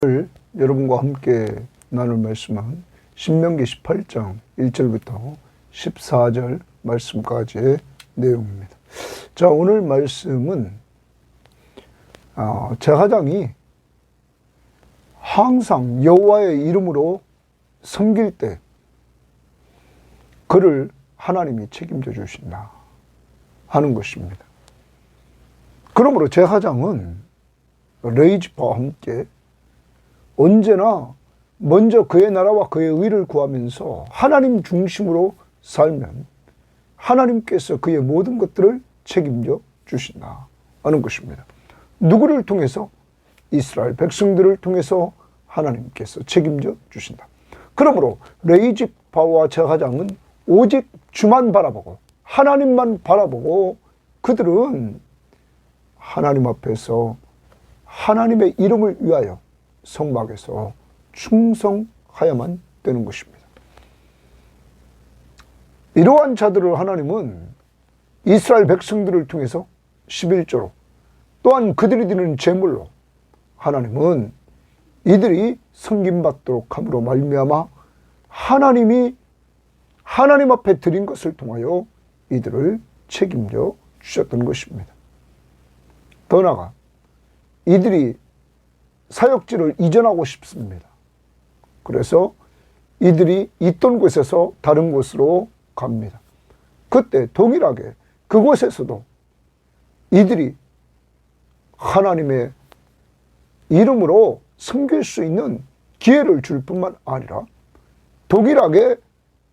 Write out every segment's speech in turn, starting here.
오늘 여러분과 함께 나눌 말씀은 신명기 18장 1절부터 14절 말씀까지의 내용입니다. 자, 오늘 말씀은 제사장이 항상 여호와의 이름으로 섬길 때 그를 하나님이 책임져 주신다 하는 것입니다. 그러므로 제사장은 레위지파와 함께 언제나 먼저 그의 나라와 그의 의를 구하면서 하나님 중심으로 살면 하나님께서 그의 모든 것들을 책임져 주신다 하는 것입니다. 누구를 통해서? 이스라엘 백성들을 통해서 하나님께서 책임져 주신다. 그러므로 레위지파와 제사장은 오직 주만 바라보고 하나님만 바라보고 그들은 하나님 앞에서 하나님의 이름을 위하여 성막에서 충성하야만 되는 것입니다. 이러한 자들을 하나님은 이스라엘 백성들을 통해서 11조로 또한 그들이 드리는 제물로 하나님은 이들이 섬김받도록 함으로 말미암아 하나님이 하나님 앞에 드린 것을 통하여 이들을 책임져 주셨던 것입니다. 더 나아가 이들이 사역지를 이전하고 싶습니다. 그래서 이들이 있던 곳에서 다른 곳으로 갑니다. 그때 동일하게 그곳에서도 이들이 하나님의 이름으로 섬길 수 있는 기회를 줄 뿐만 아니라 동일하게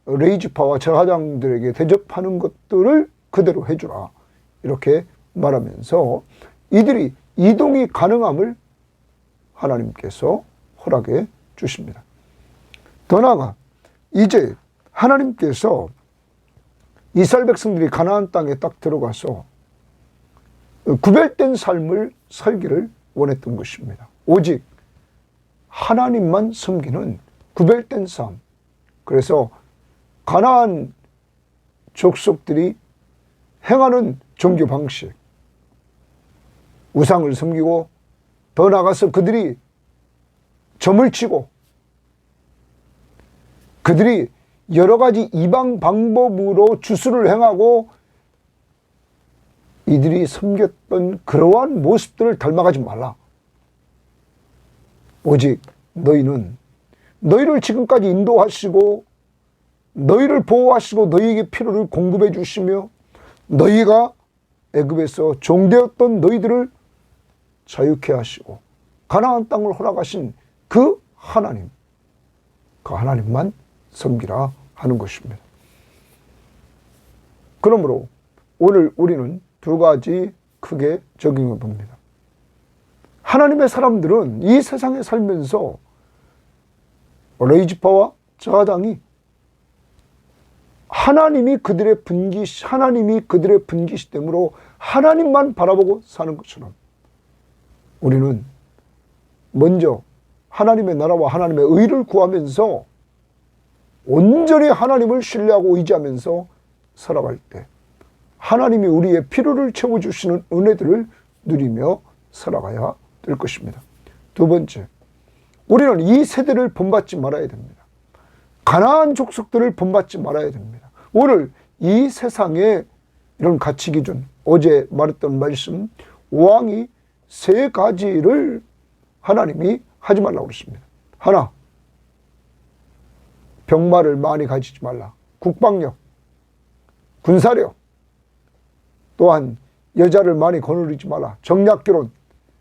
레위지파와 제사장들에게 대접하는 것들을 그대로 해주라 이렇게 말하면서 이들이 이동이 가능함을 하나님께서 허락해 주십니다. 더 나아가 이제 하나님께서 이스라엘 백성들이 가나안 땅에 딱 들어가서 구별된 삶을 살기를 원했던 것입니다. 오직 하나님만 섬기는 구별된 삶. 그래서 가나안 족속들이 행하는 종교 방식, 우상을 섬기고 더 나아가서 그들이 점을 치고 그들이 여러 가지 이방 방법으로 주술을 행하고 이들이 섬겼던 그러한 모습들을 닮아가지 말라. 오직 너희는 너희를 지금까지 인도하시고 너희를 보호하시고 너희에게 필요를 공급해 주시며 너희가 애굽에서 종되었던 너희들을 자유케 하시고 가나안 땅을 허락하신 그 하나님, 그 하나님만 섬기라 하는 것입니다. 그러므로 오늘 우리는 두 가지 크게 적용해 봅니다. 하나님의 사람들은 이 세상에 살면서 레위지파와 제사장이 하나님이 그들의 분기시됨으로 하나님만 바라보고 사는 것처럼 우리는 먼저 하나님의 나라와 하나님의 의를 구하면서 온전히 하나님을 신뢰하고 의지하면서 살아갈 때 하나님이 우리의 필요를 채워주시는 은혜들을 누리며 살아가야 될 것입니다. 두 번째, 우리는 이 세대를 본받지 말아야 됩니다. 가나안 족속들을 본받지 말아야 됩니다. 오늘 이 세상의 이런 가치 기준, 어제 말했던 말씀, 왕이 세 가지를 하나님이 하지 말라고 그랬습니다. 하나, 병마를 많이 가지지 말라. 국방력, 군사력, 또한 여자를 많이 거느리지 말라. 정략결혼,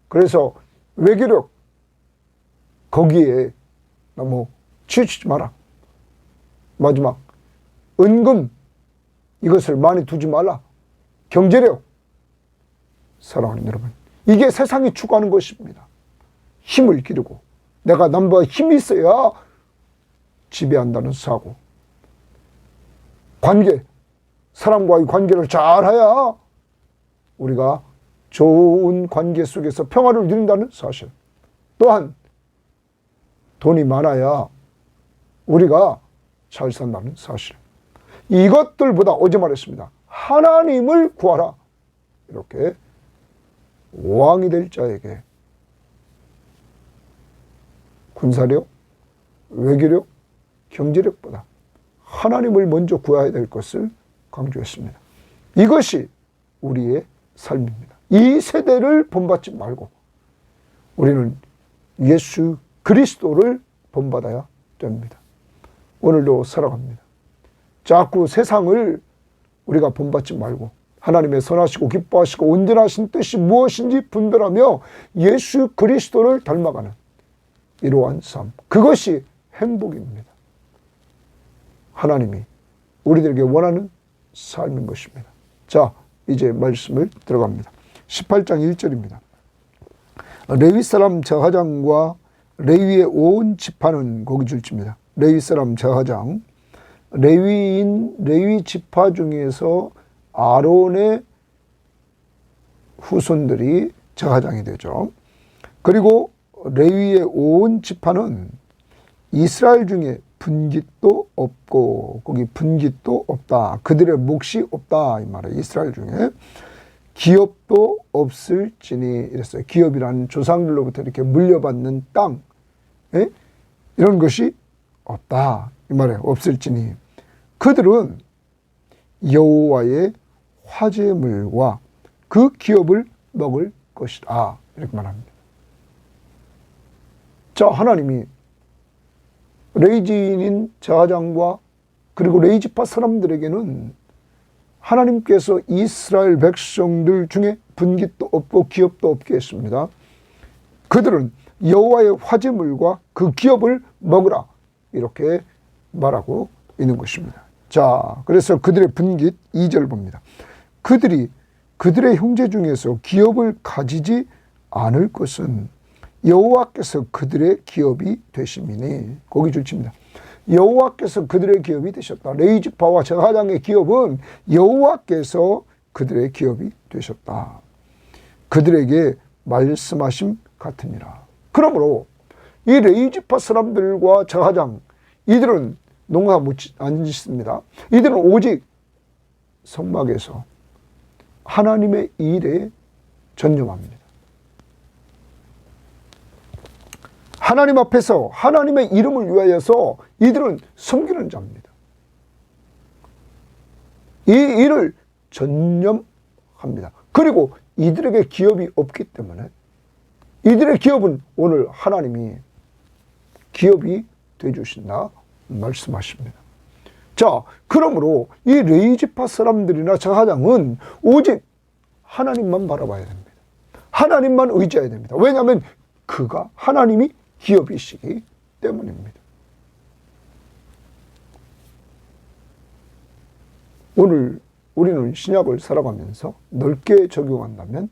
그래서 외교력, 거기에 너무 치우치지 마라. 마지막, 은금, 이것을 많이 두지 말라. 경제력. 사랑하는 여러분, 이게 세상이 추구하는 것입니다. 힘을 기르고 내가 남보다 힘이 있어야 지배한다는 사고, 관계, 사람과의 관계를 잘해야 우리가 좋은 관계 속에서 평화를 누린다는 사실, 또한 돈이 많아야 우리가 잘 산다는 사실, 이것들보다 어제 말했습니다. 하나님을 구하라. 이렇게 왕이 될 자에게 군사력, 외교력, 경제력보다 하나님을 먼저 구해야 될 것을 강조했습니다. 이것이 우리의 삶입니다. 이 세대를 본받지 말고 우리는 예수 그리스도를 본받아야 됩니다. 오늘도 살아갑니다. 자꾸 세상을 우리가 본받지 말고 하나님의 선하시고 기뻐하시고 온전하신 뜻이 무엇인지 분별하며 예수 그리스도를 닮아가는 이러한 삶, 그것이 행복입니다. 하나님이 우리들에게 원하는 삶인 것입니다. 자, 이제 말씀을 들어갑니다. 18장 1절입니다. 레위 사람 제사장과 레위의 온 지파는 거기 줄집니다. 레위 사람 제사장, 레위인 레위 지파 중에서 아론의 후손들이 제사장이 되죠. 그리고 레위의 온 지파는 이스라엘 중에 분깃도 없고, 거기 분깃도 없다. 그들의 몫이 없다. 이 말이에요. 이스라엘 중에 기업도 없을지니 이랬어요. 기업이라는 조상들로부터 이렇게 물려받는 땅, 이런 것이 없다. 이 말이에요. 없을지니 그들은 여호와의 화제물과 그 기업을 먹을 것이다. 이렇게 말합니다. 자, 하나님이 레위지인인 제사장과 그리고 레위지파 사람들에게는 하나님께서 이스라엘 백성들 중에 분깃도 없고 기업도 없게 했습니다. 그들은 여호와의 화제물과 그 기업을 먹으라 이렇게 말하고 있는 것입니다. 자, 그래서 그들의 분깃 2절 봅니다. 그들이 그들의 형제 중에서 기업을 가지지 않을 것은 여호와께서 그들의 기업이 되심이니, 거기 줄칩니다. 여호와께서 그들의 기업이 되셨다. 레위지파와 제사장의 기업은 여호와께서 그들의 기업이 되셨다. 그들에게 말씀하심 같으니라. 그러므로 이 레위지파 사람들과 제사장, 이들은 농사 안 짓습니다. 이들은 오직 성막에서 하나님의 일에 전념합니다. 하나님 앞에서 하나님의 이름을 위하여서 이들은 섬기는 자입니다. 이 일을 전념합니다. 그리고 이들에게 기업이 없기 때문에 이들의 기업은 오늘 하나님이 기업이 되어주신다 말씀하십니다. 자, 그러므로 이 레위지파 사람들이나 제사장은 오직 하나님만 바라봐야 됩니다. 하나님만 의지해야 됩니다. 왜냐하면 그가 하나님이 기업이시기 때문입니다. 오늘 우리는 신약을 살아가면서 넓게 적용한다면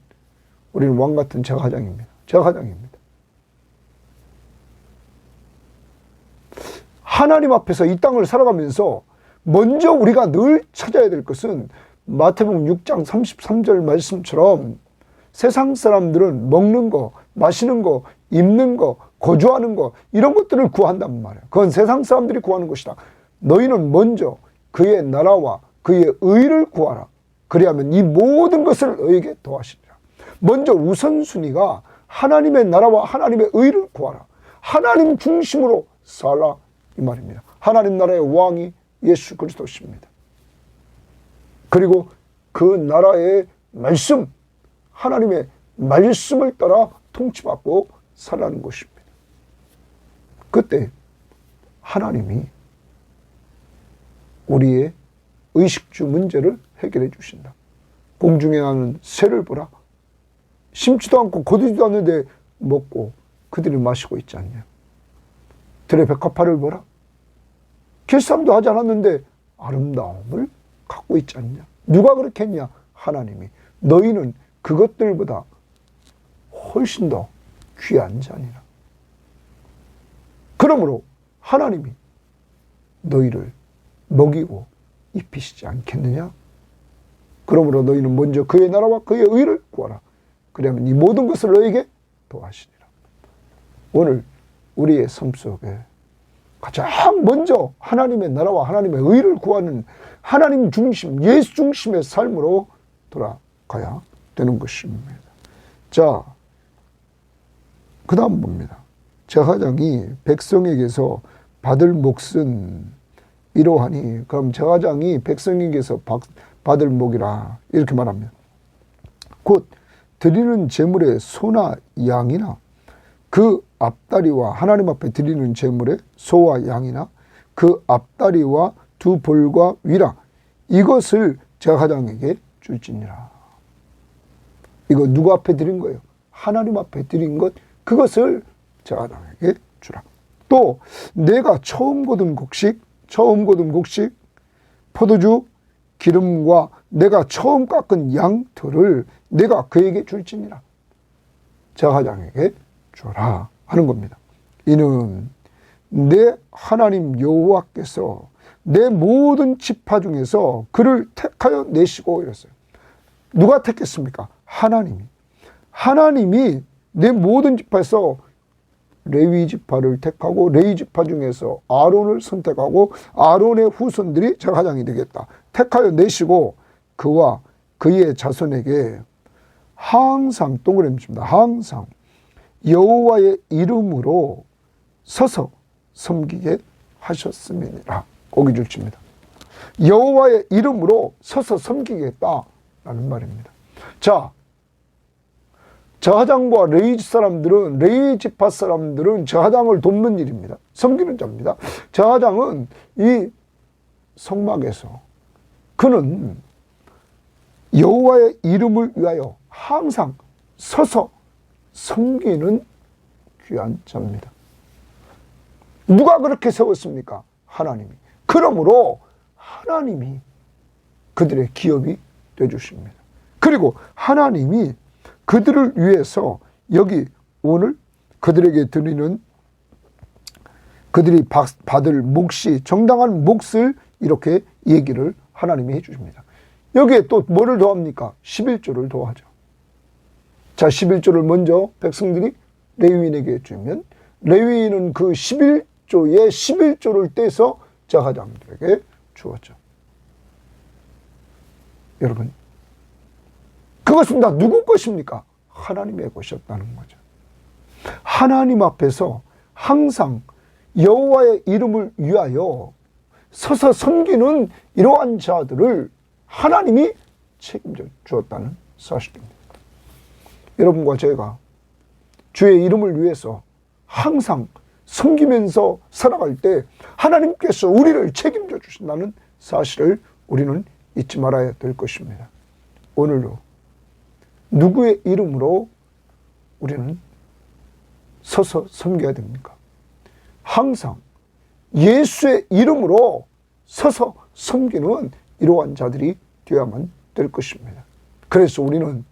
우리는 왕같은 제사장입니다. 제사장입니다. 하나님 앞에서 이 땅을 살아가면서 먼저 우리가 늘 찾아야 될 것은 마태복음 6장 33절 말씀처럼 세상 사람들은 먹는 거, 마시는 거, 입는 거, 거주하는 거, 이런 것들을 구한단 말이에요. 그건 세상 사람들이 구하는 것이다. 너희는 먼저 그의 나라와 그의 의를 구하라. 그리하면 이 모든 것을 너희에게 더하시리라. 먼저 우선순위가 하나님의 나라와 하나님의 의를 구하라. 하나님 중심으로 살라 이 말입니다. 하나님 나라의 왕이 예수 그리스도십니다. 그리고 그 나라의 말씀, 하나님의 말씀을 따라 통치받고 살라는 것입니다. 그때 하나님이 우리의 의식주 문제를 해결해 주신다. 공중에 나는 새를 보라. 심지도 않고 거두지도 않는데 먹고 그들이 마시고 있지 않냐. 들의 백합화를 보라. 길쌈도 하지 않았는데 아름다움을 갖고 있지 않냐. 누가 그렇게 했냐? 하나님이. 너희는 그것들보다 훨씬 더 귀한 자니라. 그러므로 하나님이 너희를 먹이고 입히시지 않겠느냐? 그러므로 너희는 먼저 그의 나라와 그의 의를 구하라. 그러면 이 모든 것을 너에게 더하시리라. 오늘 우리의 삶 속에 가장 먼저 하나님의 나라와 하나님의 의를 구하는 하나님 중심, 예수 중심의 삶으로 돌아가야 되는 것입니다. 자, 그 다음 봅니다. 제사장이 백성에게서 받을 몫은 이러하니, 그럼 제사장이 백성에게서 받을 몫이라 이렇게 말합니다. 곧 드리는 제물의 소나 양이나 그 앞다리와, 하나님 앞에 드리는 제물의 소와 양이나 그 앞다리와 두 볼과 위라, 이것을 제사장에게 줄지니라. 이거 누구 앞에 드린 거예요? 하나님 앞에 드린 것, 그것을 제사장에게 주라. 또 내가 처음 거둔 곡식, 포도주, 기름과 내가 처음 깎은 양털을 내가 그에게 줄지니라. 제사장에게 주라 하는 겁니다. 이는 내 하나님 여호와께서 내 모든 지파 중에서 그를 택하여 내시고 이랬어요. 누가 택했습니까? 하나님이 내 모든 지파에서 레위 지파를 택하고, 레위 지파 중에서 아론을 선택하고, 아론의 후손들이 제사장이 되겠다 택하여 내시고, 그와 그의 자손에게 항상, 동그라미 칩니다. 항상 여호와의 이름으로 서서 섬기게 하셨음이니라. 거기 줄칩니다. 여호와의 이름으로 서서 섬기겠다라는 말입니다. 자, 제사장과 레위 사람들은, 레위 지파 사람들은 제사장을 돕는 일입니다. 섬기는 자입니다. 제사장은 이 성막에서 그는 여호와의 이름을 위하여 항상 서서 섬기는 귀한 자입니다. 누가 그렇게 세웠습니까? 하나님이. 그러므로 하나님이 그들의 기업이 되어주십니다. 그리고 하나님이 그들을 위해서 여기 오늘 그들에게 드리는, 그들이 받을 몫이, 정당한 몫을 이렇게 얘기를 하나님이 해주십니다. 여기에 또 뭐를 더합니까? 11조를 더하죠. 자, 11조를 먼저 백성들이 레위인에게 주면, 레위인은 그 11조의 11조를 떼서 제사장들에게 주었죠. 여러분, 그것은 다 누구 것입니까? 하나님의 것이었다는 거죠. 하나님 앞에서 항상 여호와의 이름을 위하여 서서 섬기는 이러한 자들을 하나님이 책임져 주었다는 사실입니다. 여러분과 제가 주의 이름을 위해서 항상 섬기면서 살아갈 때 하나님께서 우리를 책임져 주신다는 사실을 우리는 잊지 말아야 될 것입니다. 오늘도 누구의 이름으로 우리는 서서 섬겨야 됩니까? 항상 예수의 이름으로 서서 섬기는 이러한 자들이 되어야만 될 것입니다. 그래서 우리는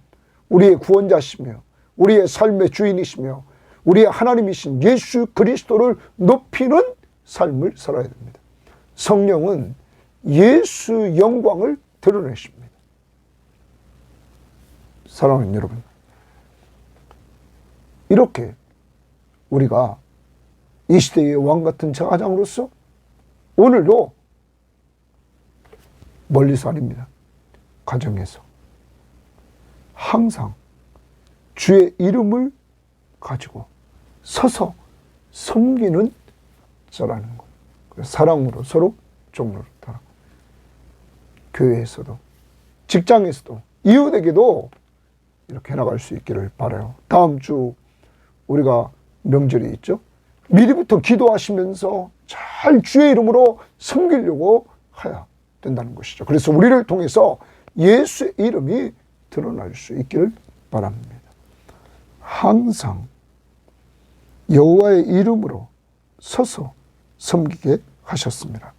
우리의 구원자시며 우리의 삶의 주인이시며 우리의 하나님이신 예수 그리스도를 높이는 삶을 살아야 됩니다. 성령은 예수 영광을 드러내십니다. 사랑하는 여러분, 이렇게 우리가 이 시대의 왕같은 제사장으로서 오늘도 멀리서 아닙니다. 가정에서 항상 주의 이름을 가지고 서서 섬기는 자라는 것. 사랑으로 서로 종로롭다. 교회에서도, 직장에서도, 이웃에게도 이렇게 나갈 수 있기를 바라요. 다음 주 우리가 명절이 있죠. 미리부터 기도하시면서 잘 주의 이름으로 섬기려고 해야 된다는 것이죠. 그래서 우리를 통해서 예수의 이름이 드러날 수 있기를 바랍니다. 항상 여호와의 이름으로 서서 섬기게 하셨습니다.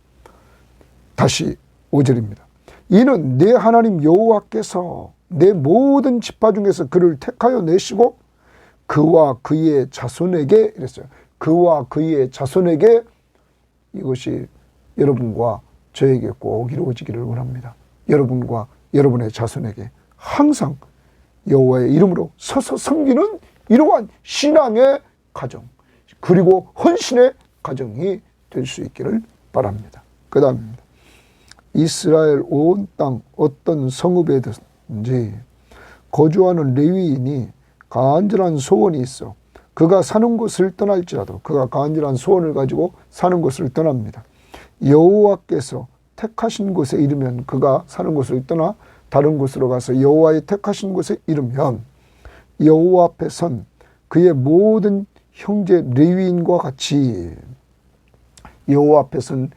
다시 5절입니다. 이는 내 하나님 여호와께서 내 모든 지파 중에서 그를 택하여 내시고 그와 그의 자손에게 이랬어요. 그와 그의 자손에게, 이것이 여러분과 저에게 꼭 이루어지기를 원합니다. 여러분과 여러분의 자손에게 항상 여호와의 이름으로 서서 섬기는 이러한 신앙의 가정, 그리고 헌신의 가정이 될 수 있기를 바랍니다. 그 다음입니다. 이스라엘 온 땅 어떤 성읍에든지 거주하는 레위인이 간절한 소원이 있어 그가 사는 곳을 떠날지라도 그가 간절한 소원을 가지고 사는 곳을 떠납니다. 여호와께서 택하신 곳에 이르면 그가 사는 곳을 떠나 다른 곳으로 가서 여호와의 택하신 곳에 이르면 여호와 앞에 선 그의 모든 형제 레위인과 같이 여호와 앞에 선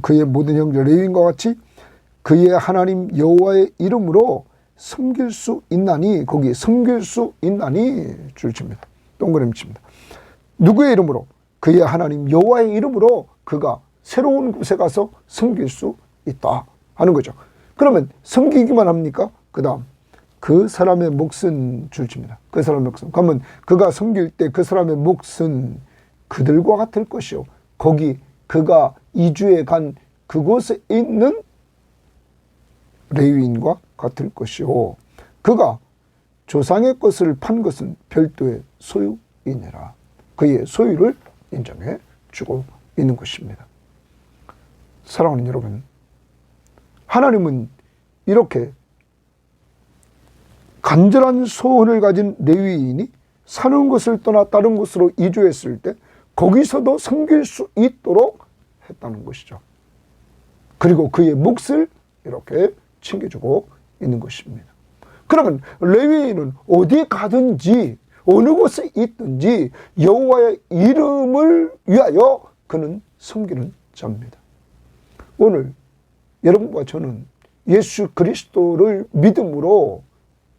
그의 모든 형제 레위인과 같이 그의 하나님 여호와의 이름으로 섬길 수 있나니, 거기 섬길 수 있나니 줄 칩니다. 동그라미 칩니다. 누구의 이름으로? 그의 하나님 여호와의 이름으로 그가 새로운 곳에 가서 섬길 수 있다 하는 거죠. 그러면 섬기기만 합니까? 그 다음 그 사람의 몫은 줄 칩니다. 그 사람의 몫은. 그러면 그가 섬길 때 그 사람의 몫은 그들과 같을 것이요, 거기 그가 이주해 간 그곳에 있는 레위인과 같을 것이요, 그가 조상의 것을 판 것은 별도의 소유이니라. 그의 소유를 인정해 주고 있는 것입니다. 사랑하는 여러분, 하나님은 이렇게 간절한 소원을 가진 레위인이 사는 곳을 떠나 다른 곳으로 이주했을 때 거기서도 섬길 수 있도록 했다는 것이죠. 그리고 그의 몫을 이렇게 챙겨주고 있는 것입니다. 그러면 레위인은 어디 가든지 어느 곳에 있든지 여호와의 이름을 위하여 그는 섬기는 자입니다. 오늘 여러분과 저는 예수 그리스도를 믿음으로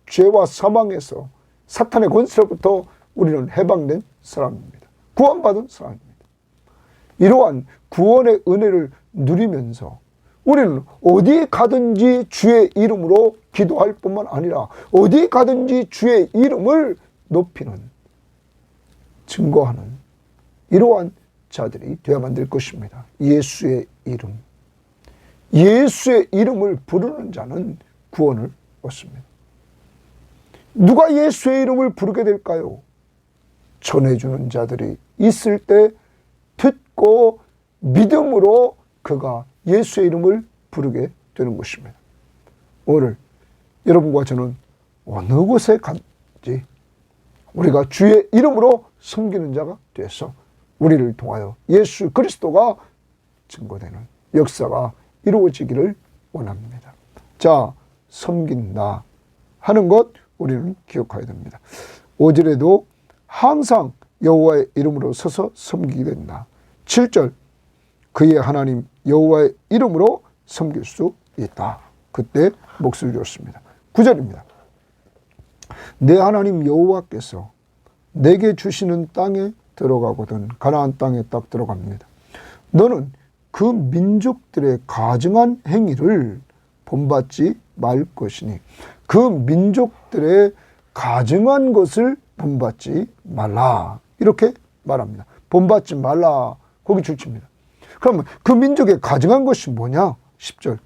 죄와 사망에서 사탄의 권세로부터 우리는 해방된 사람입니다. 구원받은 사람입니다. 이러한 구원의 은혜를 누리면서 우리는 어디 가든지 주의 이름으로 기도할 뿐만 아니라 어디 가든지 주의 이름을 높이는, 증거하는 이러한 자들이 되어야만 될 것입니다. 예수의 이름, 예수의 이름을 부르는 자는 구원을 얻습니다. 누가 예수의 이름을 부르게 될까요? 전해주는 자들이 있을 때 듣고 믿음으로 그가 예수의 이름을 부르게 되는 것입니다. 오늘 여러분과 저는 어느 곳에 간지 우리가 주의 이름으로 섬기는 자가 되어서 우리를 통하여 예수 그리스도가 증거되는 역사가 이루어지기를 원합니다. 자, 섬긴다 하는 것 우리는 기억해야 됩니다. 5절에도 항상 여호와의 이름으로 서서 섬기게 된다. 7절, 그의 하나님 여호와의 이름으로 섬길 수 있다. 그때 몫을 줬습니다. 9절입니다. 내 하나님 여호와께서 내게 주시는 땅에 들어가거든. 가나안 땅에 딱 들어갑니다. 너는 그 민족들의 가증한 행위를 본받지 말 것이니, 그 민족들의 가증한 것을 본받지 말라. 이렇게 말합니다. 본받지 말라. 거기 줄칩니다. 그러면 그 민족의 가증한 것이 뭐냐? 10절.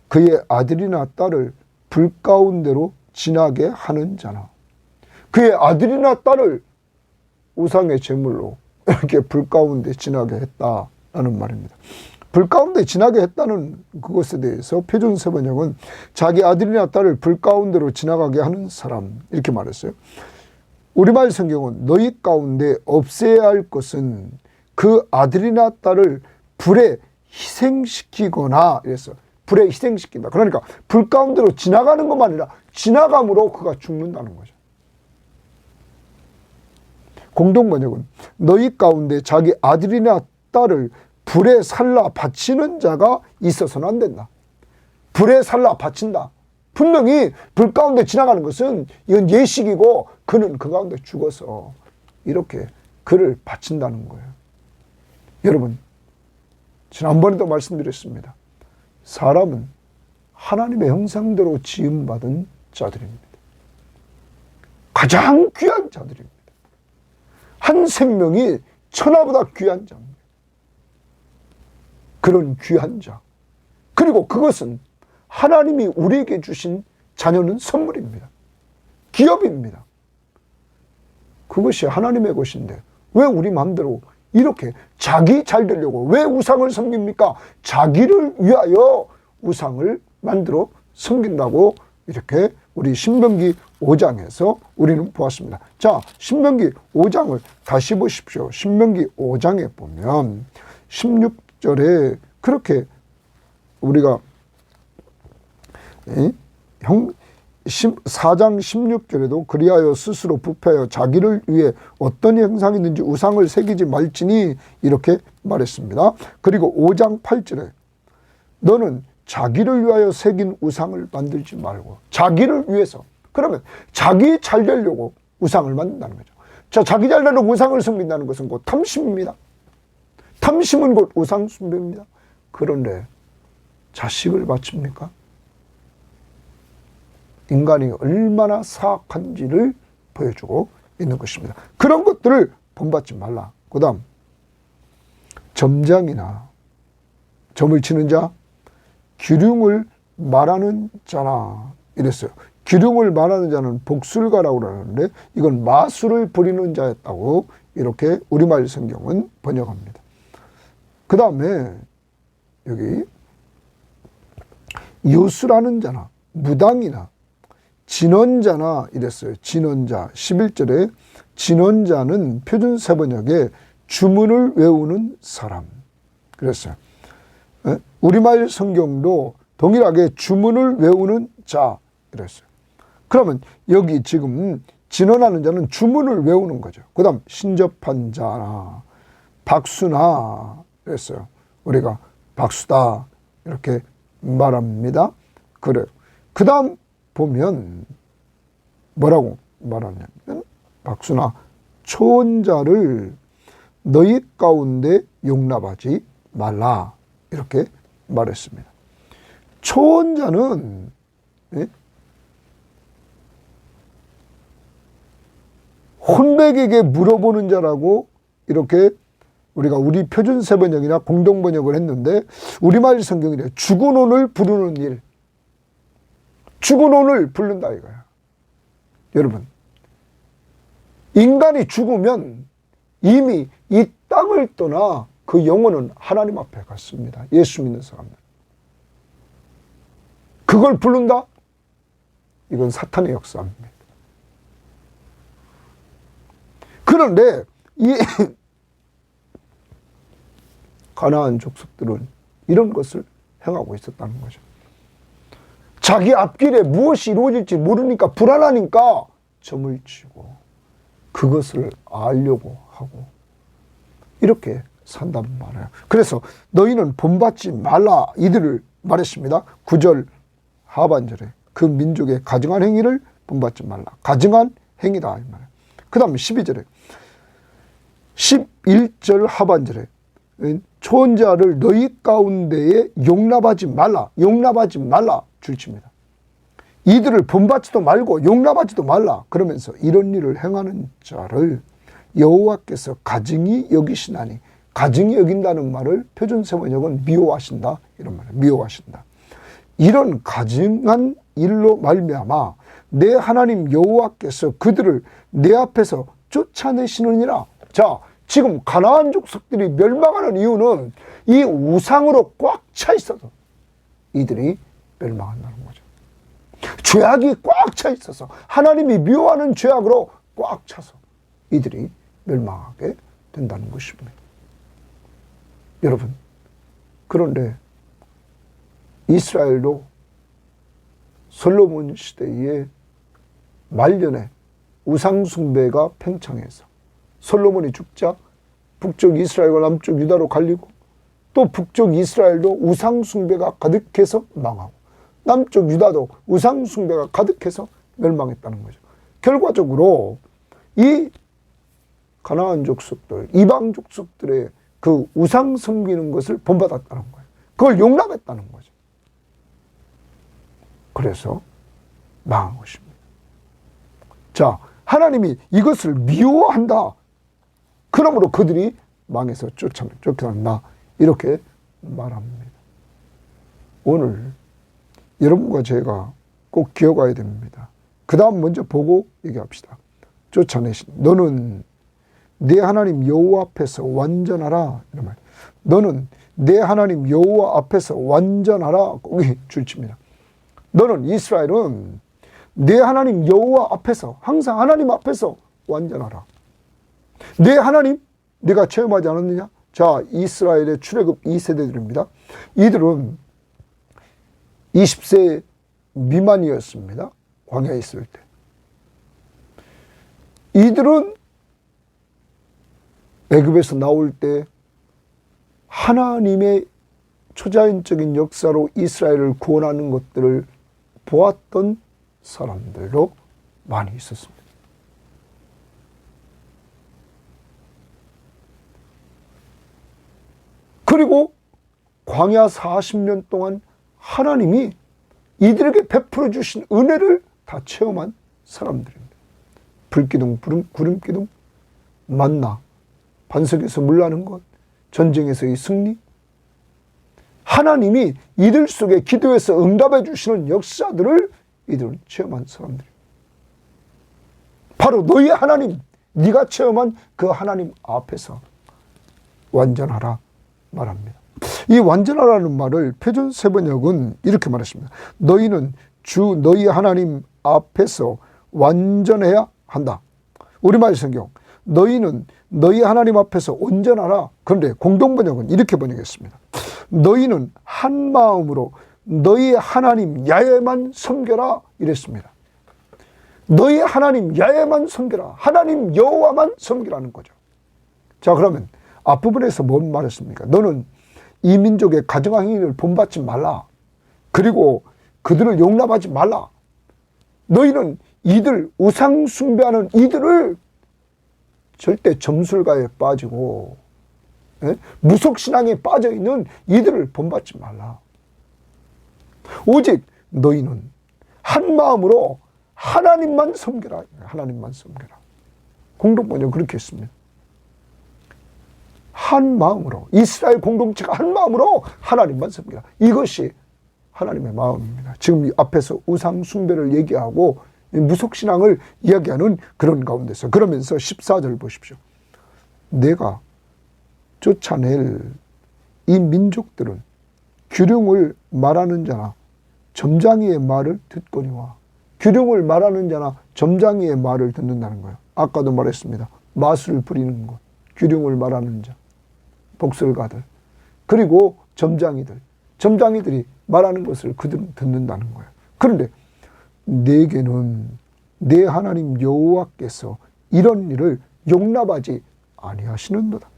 그의 아들이나 딸을 불 가운데로 지나게 하는 자나. 그의 아들이나 딸을 우상의 제물로 이렇게 불 가운데 지나게 했다라는 말입니다. 불 가운데 지나게 했다는 그것에 대해서 표준세번역은 자기 아들이나 딸을 불 가운데로 지나가게 하는 사람, 이렇게 말했어요. 우리말 성경은 너희 가운데 없애야 할 것은 그 아들이나 딸을 불에 희생시키거나 이랬어. 불에 희생시킨다. 그러니까 불 가운데로 지나가는 것만 아니라 지나감으로 그가 죽는다는 거죠. 공동번역은 너희 가운데 자기 아들이나 딸을 불에 살라 바치는 자가 있어서는 안 된다. 불에 살라 바친다. 분명히 불 가운데 지나가는 것은 이건 예식이고 그는 그 가운데 죽어서 이렇게 그를 바친다는 거예요. 여러분, 지난번에도 말씀드렸습니다. 사람은 하나님의 형상대로 지음받은 자들입니다. 가장 귀한 자들입니다. 한 생명이 천하보다 귀한 자입니다. 그런 귀한 자. 그리고 그것은 하나님이 우리에게 주신 자녀는 선물입니다. 기업입니다. 그것이 하나님의 것인데 왜 우리 마음대로 이렇게 자기 잘 되려고 왜 우상을 섬깁니까? 자기를 위하여 우상을 만들어 섬긴다고 이렇게 우리 신명기 5장에서 우리는 보았습니다. 자, 신명기 5장을 다시 보십시오. 신명기 5장에 보면 16절에 그렇게 우리가 4장 16절에도 그리하여 스스로 부패하여 자기를 위해 어떤 형상이든지 우상을 새기지 말지니 이렇게 말했습니다. 그리고 5장 8절에 너는 자기를 위하여 새긴 우상을 만들지 말고 자기를 위해서, 그러면 자기 잘 되려고 우상을 만든다는 거죠. 자, 자기 잘 되려고 우상을 섬긴다는 것은 곧 탐심입니다. 탐심은 곧 우상 숭배입니다. 그런데 자식을 바칩니까? 인간이 얼마나 사악한지를 보여주고 있는 것입니다. 그런 것들을 본받지 말라. 그 다음 점장이나 점을 치는 자, 기륭을 말하는 자나 이랬어요. 기륭을 말하는 자는 복술가라고 그러는데 이건 마술을 부리는 자였다고 이렇게 우리말 성경은 번역합니다. 그 다음에 여기 요술하는 자나 무당이나 진언자나 이랬어요. 진언자 11절에 진언자는 표준 세번역에 주문을 외우는 사람 그랬어요. 우리말 성경도 동일하게 주문을 외우는 자 이랬어요. 그러면 여기 지금 진언하는 자는 주문을 외우는 거죠. 그 다음 신접한 자나 박수나 그랬어요. 우리가 박수다 이렇게 말합니다. 그래요. 그 다음 보면 뭐라고 말하냐면 박수나 초혼자를 너희 가운데 용납하지 말라 이렇게 말했습니다. 초혼자는 혼백에게 물어보는 자라고 이렇게 우리가 우리 표준 세번역이나 공동 번역을 했는데 우리말 성경이래 죽은 혼을 부르는 일, 죽은 혼을 부른다 이거야. 여러분, 인간이 죽으면 이미 이 땅을 떠나 그 영혼은 하나님 앞에 갔습니다. 예수 믿는 사람들. 그걸 부른다? 이건 사탄의 역사입니다. 그런데 이 가나안 족속들은 이런 것을 행하고 있었다는 거죠. 자기 앞길에 무엇이 이루어질지 모르니까 불안하니까 점을 치고 그것을 알려고 하고 이렇게 산단 말이에요. 그래서 너희는 본받지 말라 이들을 말했습니다. 9절 하반절에 그 민족의 가증한 행위를 본받지 말라. 가증한 행위다 이 말이에요. 그 다음에 12절에 11절 하반절에 초혼자를 너희 가운데에 용납하지 말라. 용납하지 말라 줄칩니다. 이들을 본받지도 말고 용납하지도 말라. 그러면서 이런 일을 행하는 자를 여호와께서 가증히 여기시나니, 가증히 여긴다는 말을 표준 세번역은 미워하신다 이런 말이에요. 미워하신다. 이런 가증한 일로 말미암아 내 하나님 여호와께서 그들을 내 앞에서 쫓아내시느니라. 자, 지금 가나안 족속들이 멸망하는 이유는 이 우상으로 꽉 차 있어서 이들이 멸망한다는 거죠. 죄악이 꽉 차 있어서 하나님이 미워하는 죄악으로 꽉 차서 이들이 멸망하게 된다는 것입니다. 여러분, 그런데 이스라엘도 솔로몬 시대의 말년에 우상 숭배가 팽창해서 솔로몬이 죽자 북쪽 이스라엘과 남쪽 유다로 갈리고 또 북쪽 이스라엘도 우상 숭배가 가득해서 망하고 남쪽 유다도 우상 숭배가 가득해서 멸망했다는 거죠. 결과적으로 이 가나안 족속들, 이방 족속들의 그 우상 섬기는 것을 본받았다는 거예요. 그걸 용납했다는 거죠. 그래서 망한 것입니다. 자, 하나님이 이것을 미워한다. 그러므로 그들이 망해서 쫓겨난다. 이렇게 말합니다. 오늘 여러분과 제가 꼭 기억해야 됩니다. 그 다음 먼저 보고 얘기합시다. 쫓아내신 너는 내 하나님 여호와 앞에서 완전하라. 이런 말. 너는 내 하나님 여호와 앞에서 완전하라. 거기 줄칩니다. 너는 이스라엘은 내 하나님 여호와 앞에서, 항상 하나님 앞에서 완전하라. 내 하나님 내가 체험하지 않았느냐? 자, 이스라엘의 출애굽 2세대들입니다. 이들은 20세 미만이었습니다. 광야에 있을 때. 이들은 애굽에서 나올 때 하나님의 초자연적인 역사로 이스라엘을 구원하는 것들을 보았던 사람들도 많이 있었습니다. 그리고 광야 40년 동안 하나님이 이들에게 베풀어 주신 은혜를 다 체험한 사람들입니다. 불기둥, 구름기둥, 만나, 반석에서 물 나는 것, 전쟁에서의 승리. 하나님이 이들 속에 기도해서 응답해 주시는 역사들을 이들은 체험한 사람들입니다. 바로 너희 하나님, 네가 체험한 그 하나님 앞에서 완전하라 말합니다. 이 완전하라는 말을 표준 세번역은 이렇게 말했습니다. 너희는 주 너희 하나님 앞에서 완전해야 한다. 우리말 성경, 너희는 너희 하나님 앞에서 온전하라. 그런데 공동번역은 이렇게 번역했습니다. 너희는 한 마음으로 너희 하나님 야훼만 섬겨라 이랬습니다. 너희 하나님 야훼만 섬겨라. 하나님 여호와만 섬기라는 거죠. 자, 그러면 앞부분에서 뭔 말했습니까? 너는 이 민족의 가증한 행위를 본받지 말라. 그리고 그들을 용납하지 말라. 너희는 이들 우상 숭배하는 이들을 절대 점술가에 빠지고 무속신앙에 빠져있는 이들을 본받지 말라. 오직 너희는 한 마음으로 하나님만 섬겨라. 하나님만 섬겨라. 공동번역 그렇게 했습니다. 한 마음으로, 이스라엘 공동체가 한 마음으로 하나님만 섬기라. 이것이 하나님의 마음입니다. 지금 앞에서 우상 숭배를 얘기하고 무속신앙을 이야기하는 그런 가운데서, 그러면서 14절 보십시오. 내가 쫓아낼 이 민족들은 규령을 말하는 자나 점장이의 말을 듣거니와. 규령을 말하는 자나 점장이의 말을 듣는다는 거예요. 아까도 말했습니다. 마술을 부리는 것, 규령을 말하는 자, 복술가들, 그리고 점장이들이 말하는 것을 그들은 듣는다는 거예요. 그런데 내게는 내 하나님 여호와께서 이런 일을 용납하지 아니하시는도다.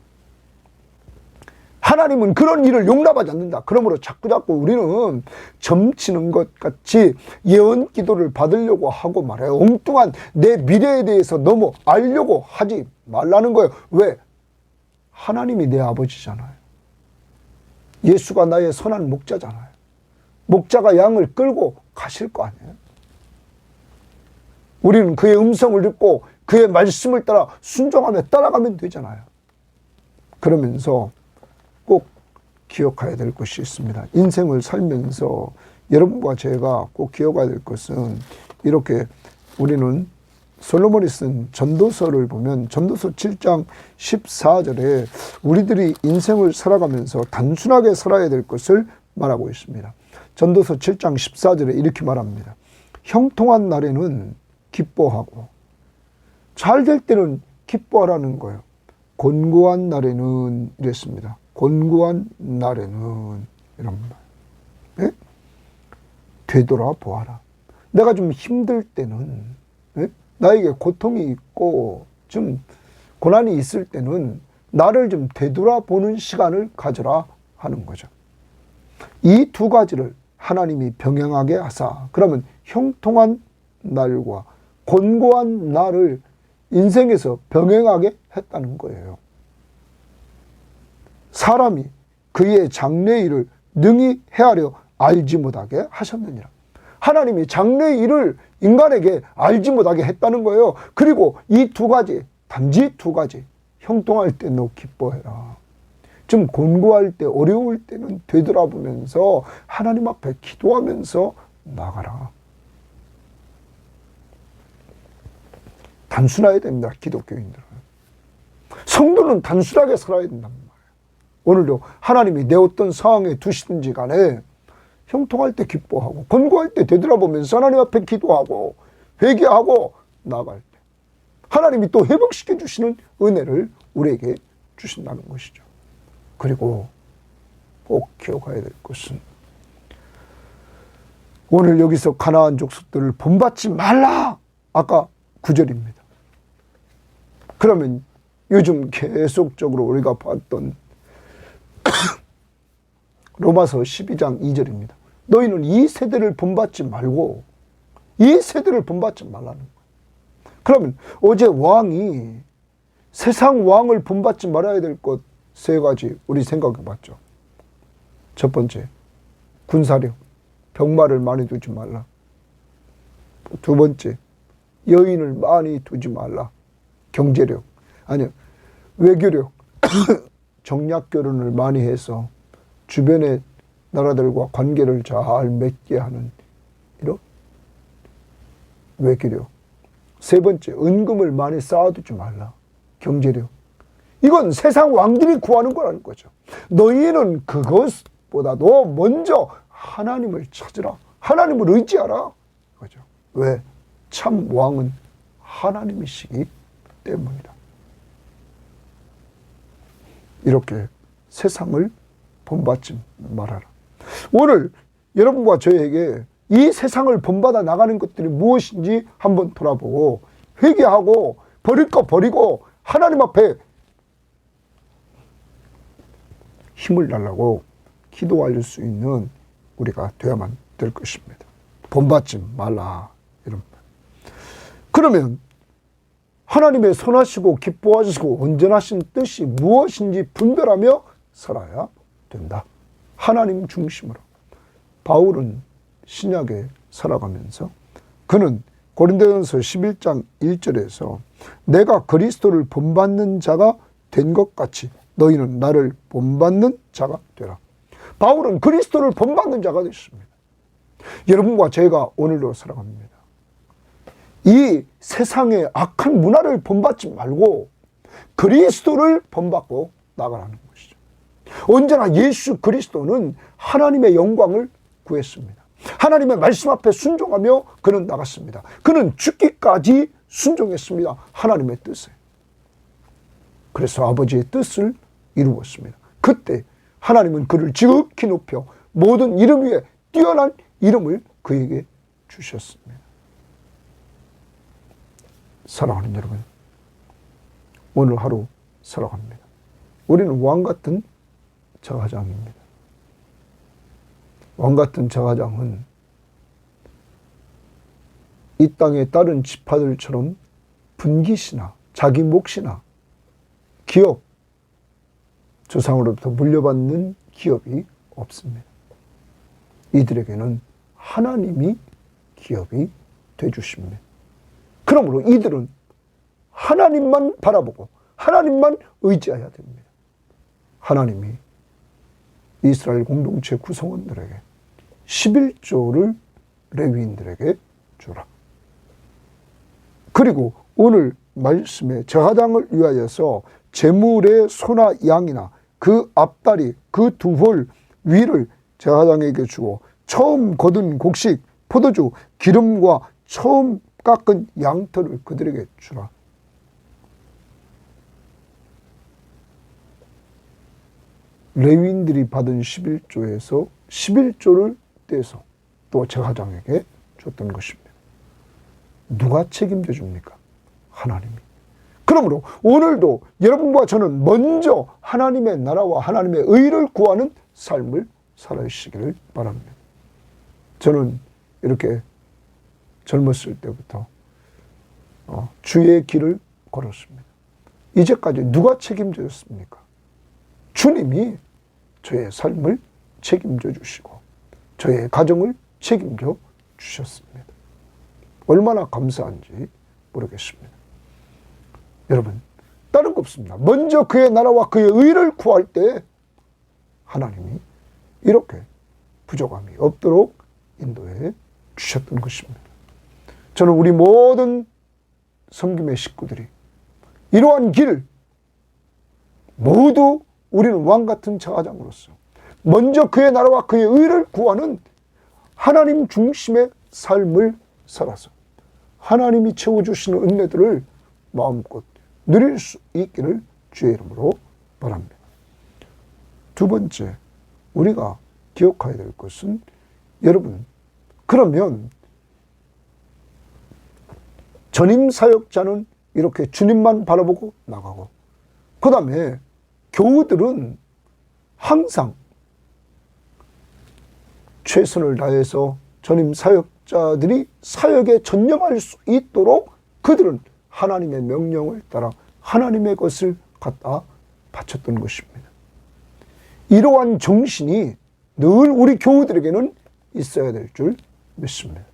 하나님은 그런 일을 용납하지 않는다. 그러므로 자꾸 우리는 점치는 것 같이 예언 기도를 받으려고 하고 말해요. 엉뚱한 내 미래에 대해서 너무 알려고 하지 말라는 거예요. 왜? 하나님이 내 아버지잖아요. 예수가 나의 선한 목자잖아요. 목자가 양을 끌고 가실 거 아니에요. 우리는 그의 음성을 듣고 그의 말씀을 따라 순종하며 따라가면 되잖아요. 그러면서 꼭 기억해야 될 것이 있습니다. 인생을 살면서 여러분과 제가 꼭 기억해야 될 것은, 이렇게 우리는 솔로몬이 쓴 전도서를 보면 전도서 7장 14절에 우리들이 인생을 살아가면서 단순하게 살아야 될 것을 말하고 있습니다. 전도서 7장 14절에 이렇게 말합니다. 형통한 날에는 기뻐하고, 잘 될 때는 기뻐하라는 거예요. 곤고한 날에는, 이랬습니다. 곤고한 날에는, 이런 말. 예? 되돌아보아라. 내가 좀 힘들 때는, 예? 나에게 고통이 있고 좀 고난이 있을 때는 나를 좀 되돌아보는 시간을 가져라 하는 거죠. 이 두 가지를 하나님이 병행하게 하사, 그러면 형통한 날과 곤고한 날을 인생에서 병행하게 했다는 거예요. 사람이 그의 장래일을 능히 헤아려 알지 못하게 하셨느니라. 하나님이 장래일을 인간에게 알지 못하게 했다는 거예요. 그리고 이 두 가지, 단지 두 가지, 형통할 때 너 기뻐해라. 좀 곤고할 때, 어려울 때는 되돌아보면서 하나님 앞에 기도하면서 나가라. 단순해야 됩니다. 기독교인들은. 성도는 단순하게 살아야 된단 말이에요. 오늘도 하나님이 내 어떤 상황에 두시든지 간에 형통할 때 기뻐하고, 곤고할 때 되돌아보면서 하나님 앞에 기도하고, 회개하고 나갈 때 하나님이 또 회복시켜 주시는 은혜를 우리에게 주신다는 것이죠. 그리고 꼭 기억해야 될 것은 오늘 여기서 가나안 족속들을 본받지 말라. 아까 9절입니다. 그러면 요즘 계속적으로 우리가 봤던 로마서 12장 2절입니다. 너희는 이 세대를 본받지 말고 이 세대를 본받지 말라는 거예요. 그러면 어제 왕이 세상 왕을 본받지 말아야 될 것 세 가지 우리 생각해 봤죠. 첫 번째, 군사력, 병마를 많이 두지 말라. 두 번째, 여인을 많이 두지 말라. 경제력, 아니요, 외교력, 정략 결혼을 많이 해서 주변의 나라들과 관계를 잘 맺게 하는 이런 외교력. 세 번째, 은금을 많이 쌓아두지 말라. 경제력. 이건 세상 왕들이 구하는 거라는 거죠. 너희는 그것보다도 먼저 하나님을 찾으라. 하나님을 의지하라. 그죠? 왜? 참 왕은 하나님이시기 때문이다. 이렇게 세상을 본받지 말아라. 오늘 여러분과 저에게 이 세상을 본받아 나가는 것들이 무엇인지 한번 돌아보고 회개하고 버릴 거 버리고 하나님 앞에 힘을 달라고 기도할 수 있는 우리가 되어야만 될 것입니다. 본받지 말라. 이런. 그러면 하나님의 선하시고 기뻐하시고 온전하신 뜻이 무엇인지 분별하며 살아야 된다. 하나님 중심으로. 바울은 신약에 살아가면서 그는 고린도전서 11장 1절에서 내가 그리스도를 본받는 자가 된 것 같이 너희는 나를 본받는 자가 되라. 바울은 그리스도를 본받는 자가 됐습니다. 여러분과 제가 오늘도 살아갑니다. 이 세상의 악한 문화를 본받지 말고 그리스도를 본받고 나가라는 것이죠. 언제나 예수 그리스도는 하나님의 영광을 구했습니다. 하나님의 말씀 앞에 순종하며 그는 나갔습니다. 그는 죽기까지 순종했습니다. 하나님의 뜻에. 그래서 아버지의 뜻을 이루었습니다. 그때 하나님은 그를 지극히 높여 모든 이름 위에 뛰어난 이름을 그에게 주셨습니다. 사랑하는 여러분, 오늘 하루 살아갑니다. 우리는 왕같은 저하장입니다. 왕같은 저하장은 이 땅의 다른 지파들처럼 분깃이나 자기 몫이나 기업, 조상으로부터 물려받는 기업이 없습니다. 이들에게는 하나님이 기업이 되주십니다. 그러므로 이들은 하나님만 바라보고 하나님만 의지해야 됩니다. 하나님이 이스라엘 공동체 구성원들에게 11조를 레위인들에게 주라. 그리고 오늘 말씀에 저하장을 위하여서 제물의 소나 양이나 그 앞다리, 그 두 홀 위를 저하장에게 주고 처음 거둔 곡식, 포도주, 기름과 처음 깎은 양털을 그들에게 주라. 레위인들이 받은 11조에서 11조를 떼서 또 저하장에게 줬던 것입니다. 누가 책임져 줍니까? 하나님이. 그러므로 오늘도 여러분과 저는 먼저 하나님의 나라와 하나님의 의를 구하는 삶을 살아주시기를 바랍니다. 저는 이렇게 젊었을 때부터 주의 길을 걸었습니다. 이제까지 누가 책임져 줬습니까? 주님이 저의 삶을 책임져 주시고 저의 가정을 책임져 주셨습니다. 얼마나 감사한지 모르겠습니다. 여러분, 다른 거 없습니다. 먼저 그의 나라와 그의 의를 구할 때 하나님이 이렇게 부족함이 없도록 인도해 주셨던 것입니다. 저는 우리 모든 섬김의 식구들이 이러한 길 모두 우리는 왕같은 저하장으로서 먼저 그의 나라와 그의 의를 구하는 하나님 중심의 삶을 살아서 하나님이 채워주시는 은혜들을 마음껏 누릴 수 있기를 주의 이름으로 바랍니다. 두 번째, 우리가 기억해야 될 것은, 여러분, 그러면 전임 사역자는 이렇게 주님만 바라보고 나가고, 그 다음에 교우들은 항상 최선을 다해서 전임 사역자들이 사역에 전념할 수 있도록 그들은 하나님의 명령을 따라 하나님의 것을 갖다 바쳤던 것입니다. 이러한 정신이 늘 우리 교우들에게는 있어야 될 줄 믿습니다.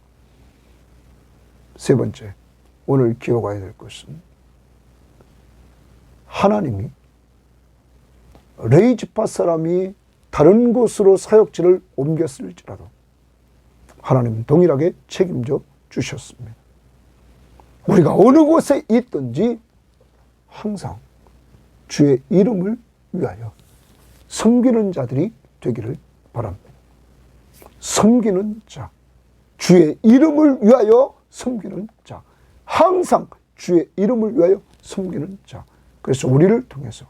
세 번째, 오늘 기억해야 될 것은, 하나님이 레이지파 사람이 다른 곳으로 사역지를 옮겼을지라도 하나님은 동일하게 책임져 주셨습니다. 우리가 어느 곳에 있든지 항상 주의 이름을 위하여 섬기는 자들이 되기를 바랍니다. 섬기는 자, 주의 이름을 위하여 섬기는 자, 항상 주의 이름을 위하여 섬기는 자. 그래서 우리를 통해서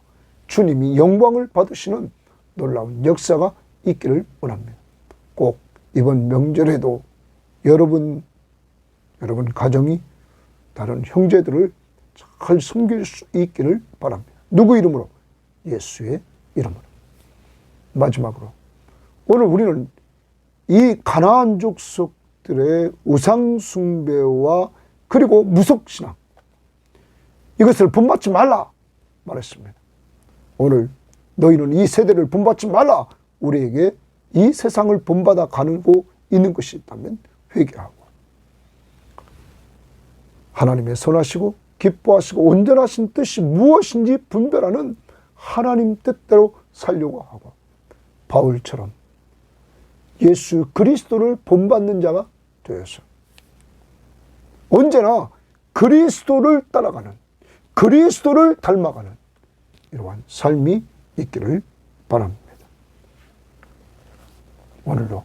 주님이 영광을 받으시는 놀라운 역사가 있기를 원합니다. 꼭 이번 명절에도 여러분 가정이 다른 형제들을 잘 섬길 수 있기를 바랍니다. 누구 이름으로? 예수의 이름으로. 마지막으로, 오늘 우리는 이 가나안 족속들의 우상 숭배와 그리고 무속신앙, 이것을 본받지 말라 말했습니다. 오늘 너희는 이 세대를 본받지 말라. 우리에게 이 세상을 본받아 가고 있는 것이 있다면 회개하고 하나님의 선하시고 기뻐하시고 온전하신 뜻이 무엇인지 분별하는 하나님 뜻대로 살려고 하고, 바울처럼 예수 그리스도를 본받는 자가 되어서 언제나 그리스도를 따라가는, 그리스도를 닮아가는 이러한 삶이 있기를 바랍니다. 오늘도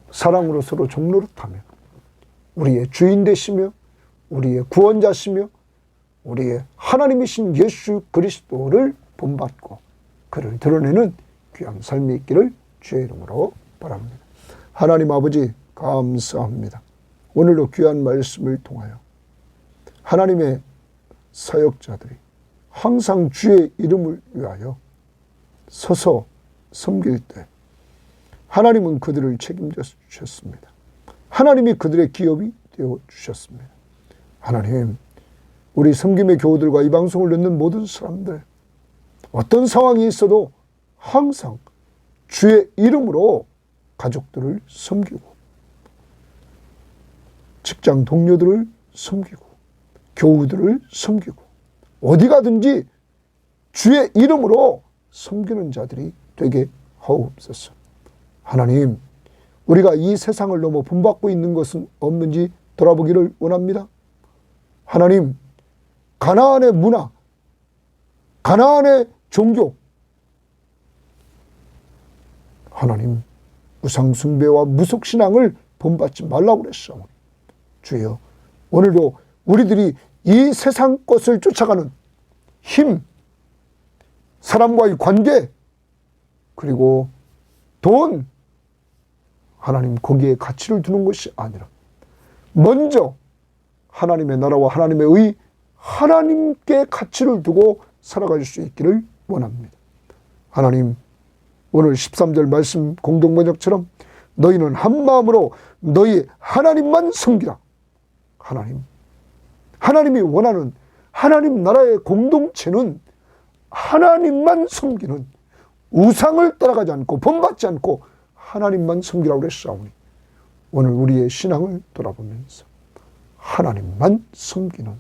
사랑으로 서로 종노릇하며 우리의 주인 되시며 우리의 구원자시며 우리의 하나님이신 예수 그리스도를 본받고 그를 드러내는 귀한 삶이 있기를 주의 이름으로 바랍니다. 하나님 아버지, 감사합니다. 오늘도 귀한 말씀을 통하여 하나님의 사역자들이 항상 주의 이름을 위하여 서서 섬길 때 하나님은 그들을 책임져 주셨습니다. 하나님이 그들의 기업이 되어 주셨습니다. 하나님, 우리 섬김의 교우들과 이 방송을 듣는 모든 사람들, 어떤 상황이 있어도 항상 주의 이름으로 가족들을 섬기고 직장 동료들을 섬기고 교우들을 섬기고 어디 가든지 주의 이름으로 섬기는 자들이 되게 하옵소서. 하나님, 우리가 이 세상을 넘어 본받고 있는 것은 없는지 돌아보기를 원합니다. 하나님, 가나안의 문화, 가나안의 종교, 하나님, 우상숭배와 무속신앙을 본받지 말라고 그랬사오니 주여, 오늘도 우리들이 이 세상 것을 쫓아가는 힘, 사람과의 관계, 그리고 돈, 하나님 거기에 가치를 두는 것이 아니라 먼저 하나님의 나라와 하나님의 의, 하나님께 가치를 두고 살아갈 수 있기를 원합니다. 하나님, 오늘 13절 말씀 공동번역처럼 너희는 한 마음으로 너희 하나님만 섬기라. 하나님, 하나님이 원하는 하나님 나라의 공동체는 하나님만 섬기는, 우상을 따라가지 않고 본받지 않고 하나님만 섬기라고 그랬사오니 오늘 우리의 신앙을 돌아보면서 하나님만 섬기는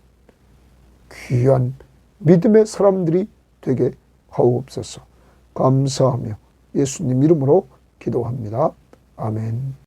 귀한 믿음의 사람들이 되게 하옵소서. 감사하며 예수님 이름으로 기도합니다. 아멘.